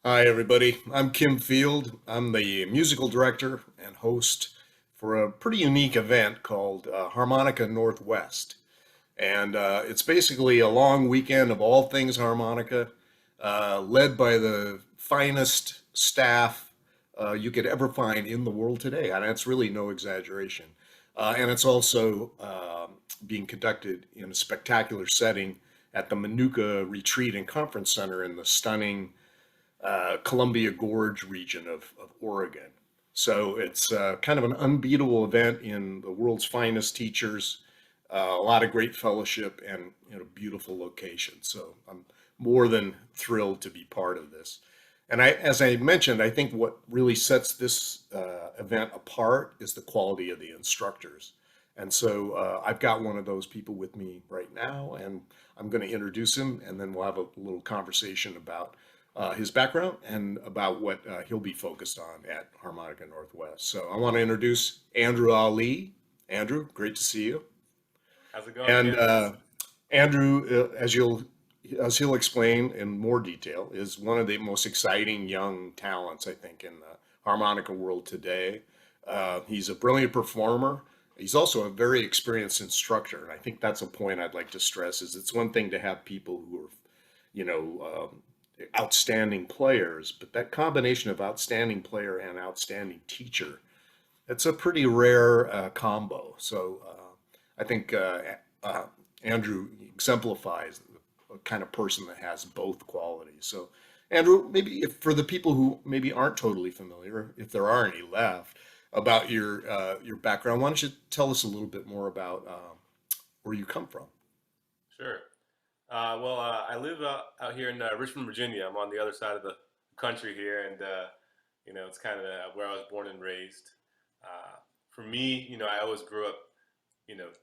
Hi, everybody. I'm Kim Field. I'm the musical director and host for a pretty unique event called Harmonica Northwest. And it's basically a long weekend of all things harmonica, led by the finest staff you could ever find in the world today. And that's really no exaggeration. And it's also being conducted in a spectacular setting at the Manuka Retreat and Conference Center in the stunning Columbia Gorge region of Oregon. So it's kind of an unbeatable event in the world's finest teachers, a lot of great fellowship, and beautiful location. So I'm more than thrilled to be part of this. And as I mentioned, I think what really sets this event apart is the quality of the instructors. And so I've got one of those people with me right now, and I'm going to introduce him, and then we'll have a little conversation about his background and about what he'll be focused on at Harmonica Northwest. So I want to introduce Andrew Ali. Andrew, great to see you. How's it going, And Kim? Andrew, as he'll explain in more detail, is one of the most exciting young talents I think in the harmonica world today. He's a brilliant performer. He's also a very experienced instructor, and I think that's a point I'd like to stress. Is it's one thing to have people who are, outstanding players, but that combination of outstanding player and outstanding teacher, it's a pretty rare combo. So I think Andrew exemplifies the kind of person that has both qualities. So Andrew, maybe if, for the people who maybe aren't totally familiar, if there are any left, about your background, why don't you tell us a little bit more about where you come from? Sure. I live out here in Richmond, Virginia. I'm on the other side of the country here, and it's kind of where I was born and raised. For me, I always grew up,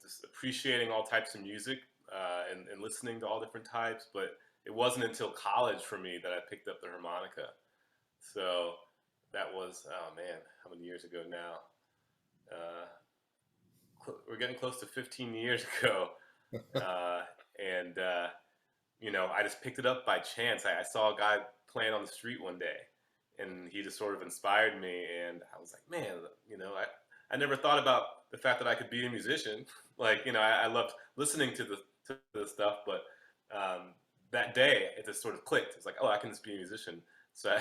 just appreciating all types of music and listening to all different types. But it wasn't until college for me that I picked up the harmonica. So that was, oh man, how many years ago now? Uh, we're getting close to 15 years ago. Uh, and I just picked it up by chance. I saw a guy playing on the street one day, and he just sort of inspired me. And I was like, man, I never thought about the fact that I could be a musician. Like, I loved listening to the stuff, but um, that day it just sort of clicked. It's like, oh, I can just be a musician. So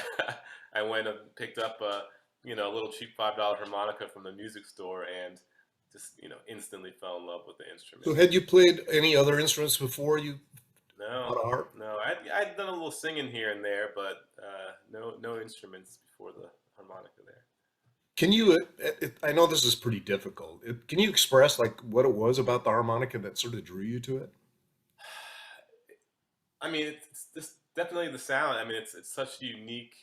I went and picked up a little cheap $5 harmonica from the music store, and just instantly fell in love with the instrument. So had you played any other instruments before you No, bought a harp? no. I'd done a little singing here and there, but no instruments before the harmonica there. Can you, I know this is pretty difficult. Can you express like what it was about the harmonica that sort of drew you to it? I mean, it's just definitely the sound. I mean, it's such a unique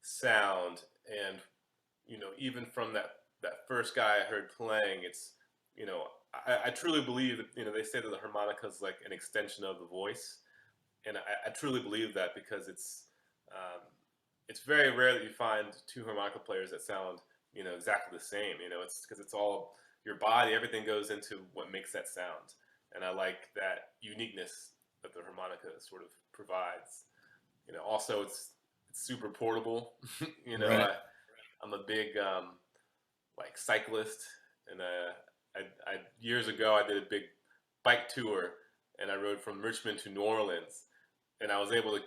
sound, and even from that first guy I heard playing, it's you know, I truly believe that they say that the harmonica is like an extension of the voice, and I truly believe that because um, it's very rare that you find two harmonica players that sound exactly the same. It's because it's all your body, everything goes into what makes that sound, and I like that uniqueness that the harmonica sort of provides. Also it's super portable. you know Right. I, I'm a big like cyclist, and I years ago I did a big bike tour, and I rode from Richmond to New Orleans, and I was able to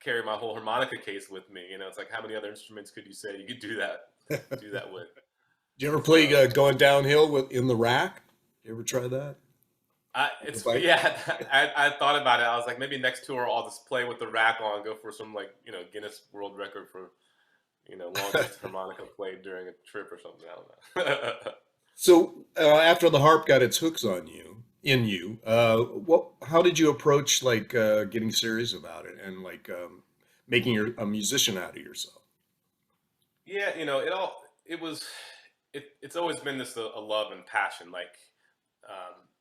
carry my whole harmonica case with me. It's like, how many other instruments could you say you could do that with? Do you ever play So going downhill with in the rack? You ever try that? The it's bike? yeah. I thought about it. I was like, maybe next tour I'll just play with the rack on, go for some like Guinness World Record for longest harmonica played during a trip or something. I don't know. So after the harp got its hooks on you, in you, how did you approach like getting serious about it and like making a musician out of yourself? Yeah, it's always been this a love and passion. Like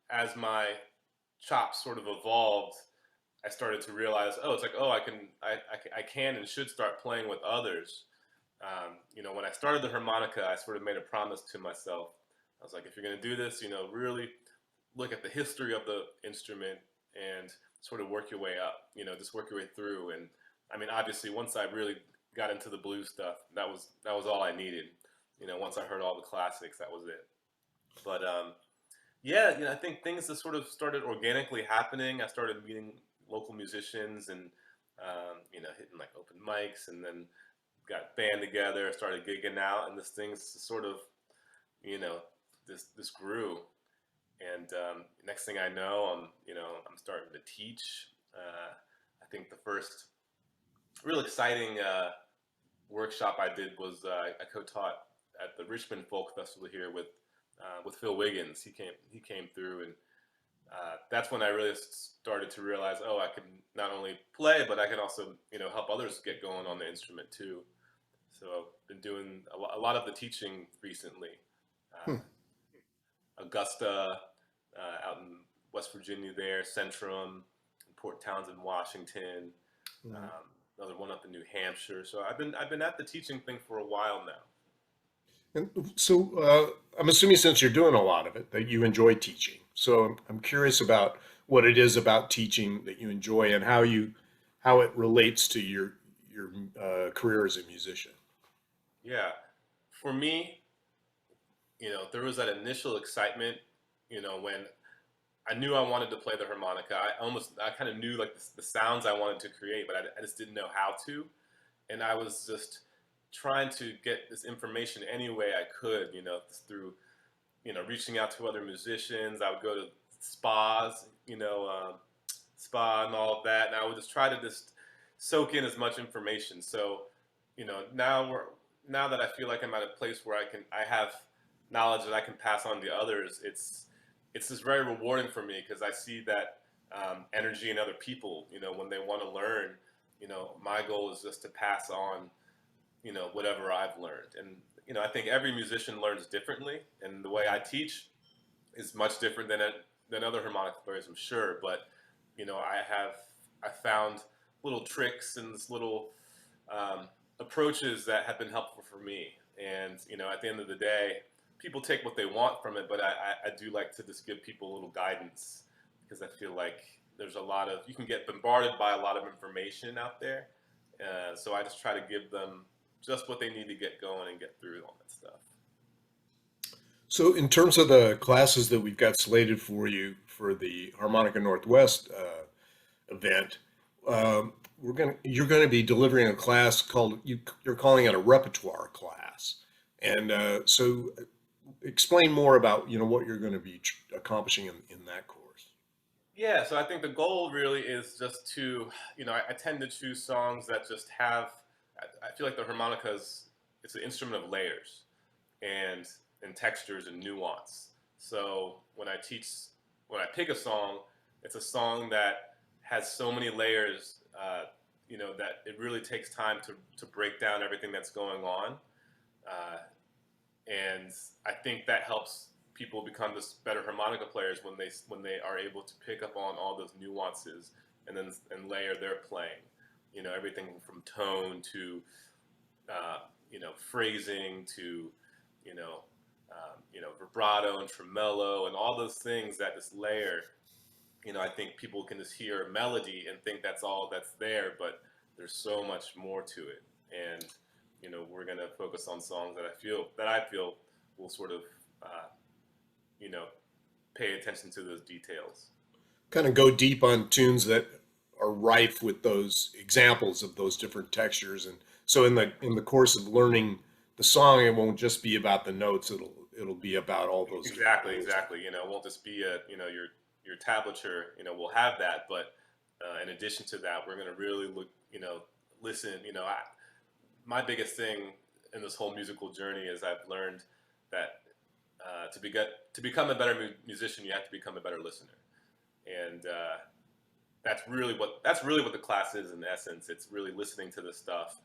as my chops sort of evolved, I started to realize, oh, it's like, oh, I can and should start playing with others. When I started the harmonica, I sort of made a promise to myself. I was like, if you're going to do this, really look at the history of the instrument and sort of work your way up. Just work your way through, and I mean, obviously, once I really got into the blues stuff, that was all I needed. Once I heard all the classics, that was it. But yeah, I think things just sort of started organically happening. I started meeting local musicians and hitting like open mics, and then got band together, started gigging out, and this thing's sort of you know this grew. And next thing I know, I'm starting to teach. I think the first real exciting workshop I did was I co-taught at the Richmond Folk Festival here with Phil Wiggins. He came through, and that's when I really started to realize, oh, I can not only play, but I can also help others get going on the instrument too. So I've been doing a lot of the teaching recently. Hmm. Uh, Augusta, out in West Virginia, there, Centrum, Port Townsend, Washington. Right. Another one up in New Hampshire. So I've been at the teaching thing for a while now. And so I'm assuming since you're doing a lot of it that you enjoy teaching. So I'm curious about what it is about teaching that you enjoy and how it relates to your career as a musician. Yeah, for me, there was that initial excitement, when I knew I wanted to play the harmonica. I kind of knew like the sounds I wanted to create, but I just didn't know how to. And I was just trying to get this information any way I could, just through, reaching out to other musicians. I would go to spas, spa and all of that, and I would just try to just soak in as much information. So, now that I feel like I'm at a place where I have knowledge that I can pass on to others. It's just very rewarding for me because I see that energy in other people. When they want to learn, my goal is just to pass on, whatever I've learned. And I think every musician learns differently, and the way I teach is much different than other harmonica players, I'm sure. But I found little tricks and this little um, approaches that have been helpful for me. And at the end of the day, people take what they want from it, but I do like to just give people a little guidance because I feel like there's a lot of you can get bombarded by a lot of information out there. So I just try to give them just what they need to get going and get through all that stuff. So in terms of the classes that we've got slated for you for the Harmonica Northwest event, you're going to be delivering a class called you're calling it a repertoire class, and so explain more about what you're going to be accomplishing in that course. Yeah, so I think the goal really is just to, I tend to choose songs that just have, I feel like the harmonica it's an instrument of layers and textures and nuance. So when I pick a song, it's a song that has so many layers, that it really takes time to break down everything that's going on. Uh, and I think that helps people become just better harmonica players when they are able to pick up on all those nuances and layer their playing. Everything from tone to phrasing to you know vibrato and tremolo and all those things that just layer. I think people can just hear a melody and think that's all that's there, but there's so much more to it. And we're gonna focus on songs that I feel will sort of uh, you know pay attention to those details. Kind of go deep on tunes that are rife with those examples of those different textures, and so in the course of learning the song, it won't just be about the notes. It'll be about all those different Exactly, layers. exactly. It won't just be your tablature. We'll have that, but in addition to that, we're gonna really listen. My biggest thing in this whole musical journey is I've learned that to become a better musician, you have to become a better listener, and that's really what the class is in essence. It's really listening to the stuff,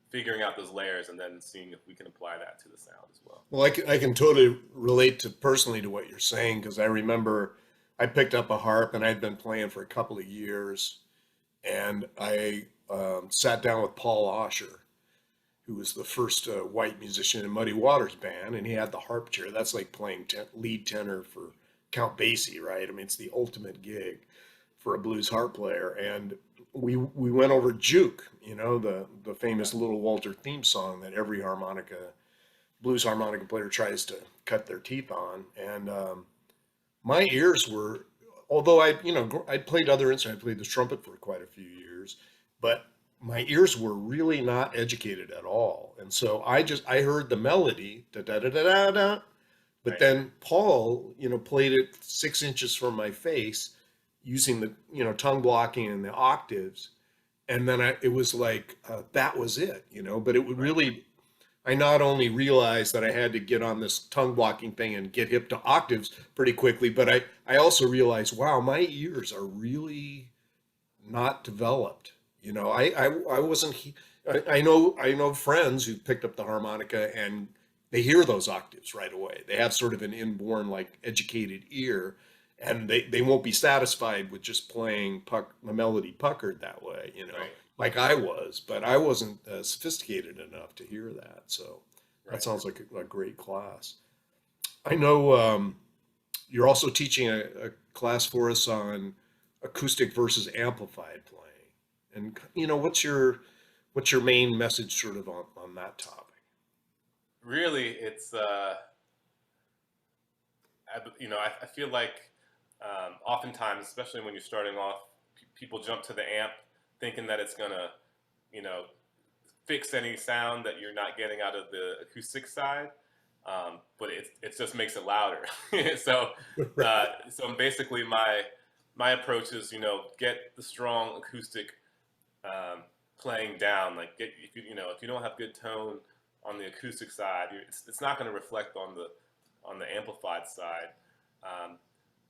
figuring out those layers, and then seeing if we can apply that to the sound as well. Well, I can totally relate to personally to what you're saying because I remember I picked up a harp and I'd been playing for a couple of years, and I sat down with Paul Osher, who was the first white musician in Muddy Waters band, and he had the harp chair. That's like playing lead tenor for Count Basie, right? I mean, it's the ultimate gig for a blues harp player. And we went over Juke, the famous Little Walter theme song that every blues harmonica player tries to cut their teeth on. And my ears were, although I played other instruments, I played the trumpet for quite a few years, but my ears were really not educated at all. And so I heard the melody, da da da da da da, but Right. then Paul, played it 6 inches from my face using the, tongue blocking and the octaves. And then it was like, that was it, but it would Right. really, I not only realized that I had to get on this tongue blocking thing and get hip to octaves pretty quickly, but I also realized, wow, my ears are really not developed. I wasn't. I know friends who picked up the harmonica and they hear those octaves right away. They have sort of an inborn, like, educated ear, and they won't be satisfied with just playing the melody puckered that way. Right. Like I was, but I wasn't sophisticated enough to hear that. So that Right. sounds like a great class. I know you're also teaching a class for us on acoustic versus amplified playing. And what's your main message sort of on that topic? Really, it's I feel like oftentimes, especially when you're starting off, people jump to the amp thinking that it's gonna, you know, fix any sound that you're not getting out of the acoustic side, but it just makes it louder. so Right. so basically, my approach is, get the strong acoustic um, playing down. Like, if you don't have good tone on the acoustic side, it's not going to reflect on the amplified side. Um,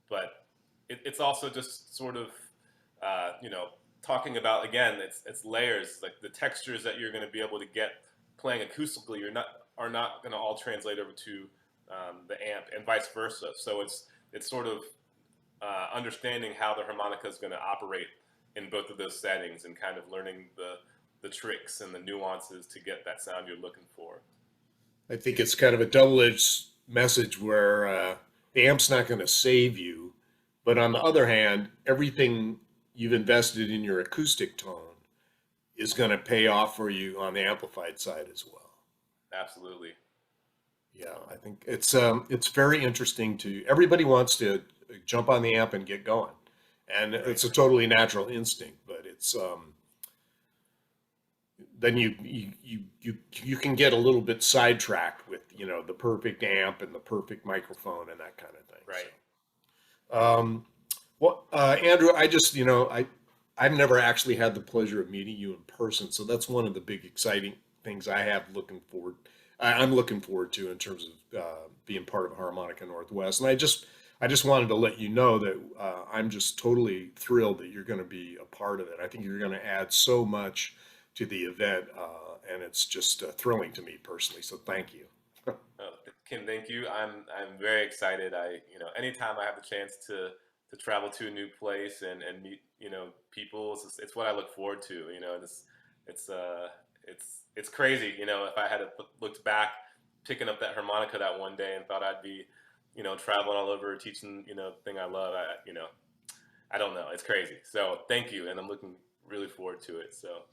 but it's also just sort of talking about, again, it's layers, like the textures that you're going to be able to get playing acoustically are not going to all translate over to the amp, and vice versa. So it's sort of understanding how the harmonica is going to operate in both of those settings, and kind of learning the tricks and the nuances to get that sound you're looking for. I think it's kind of a double-edged message where the amp's not going to save you, but on the other hand, everything you've invested in your acoustic tone is going to pay off for you on the amplified side as well. Absolutely. Yeah, I think it's very interesting to everybody wants to jump on the amp and get going, and Right. it's a totally natural instinct. But it's then you can get a little bit sidetracked with the perfect amp and the perfect microphone and that kind of thing. Right. Well, Andrew, I just I've never actually had the pleasure of meeting you in person, so that's one of the big exciting things I'm looking forward to in terms of being part of Harmonica Northwest. And I just wanted to let you know that I'm just totally thrilled that you're going to be a part of it. I think you're going to add so much to the event, and it's just thrilling to me personally. So thank you. Kim, thank you. I'm very excited. Anytime I have the chance to travel to a new place and meet, people, it's what I look forward to. And it's uh it's crazy. If I had looked back, picking up that harmonica that one day and thought I'd be, traveling all over teaching, the thing I love. I don't know. It's crazy. So thank you, and I'm looking really forward to it. So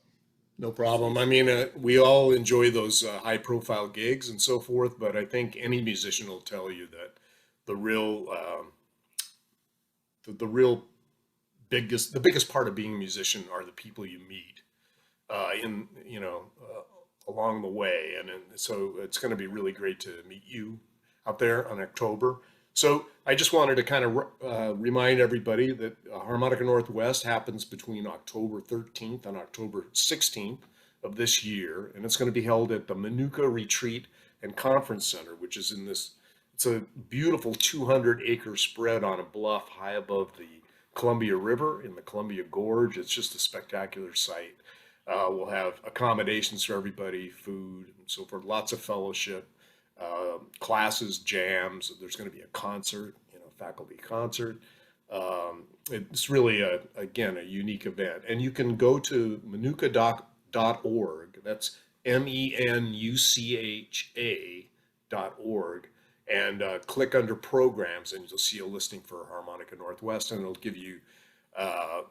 No problem. I mean, we all enjoy those high-profile gigs and so forth, but I think any musician will tell you that the real, the real the biggest part of being a musician are the people you meet in along the way, and so it's going to be really great to meet you out there in October. So I just wanted to kind of remind everybody that Harmonica Northwest happens between October 13th and October 16th of this year, and it's going to be held at the Manuka Retreat and Conference Center, which is in this. It's a beautiful 200-acre spread on a bluff high above the Columbia River in the Columbia Gorge. It's just a spectacular site. We'll have accommodations for everybody, food, and so forth. Lots of fellowship, classes, jams. There's going to be a concert, faculty concert. It's really again a unique event, and you can go to manuka.org. That's MENUCHA.org, and click under programs, and you'll see a listing for Harmonica Northwest, and it'll give you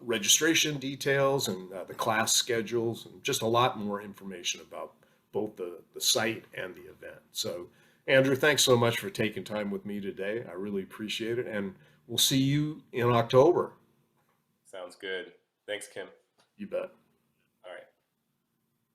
registration details and the class schedules and just a lot more information about both the site and the event. So, Andrew, thanks so much for taking time with me today. I really appreciate it. And we'll see you in October. Sounds good. Thanks, Kim. You bet.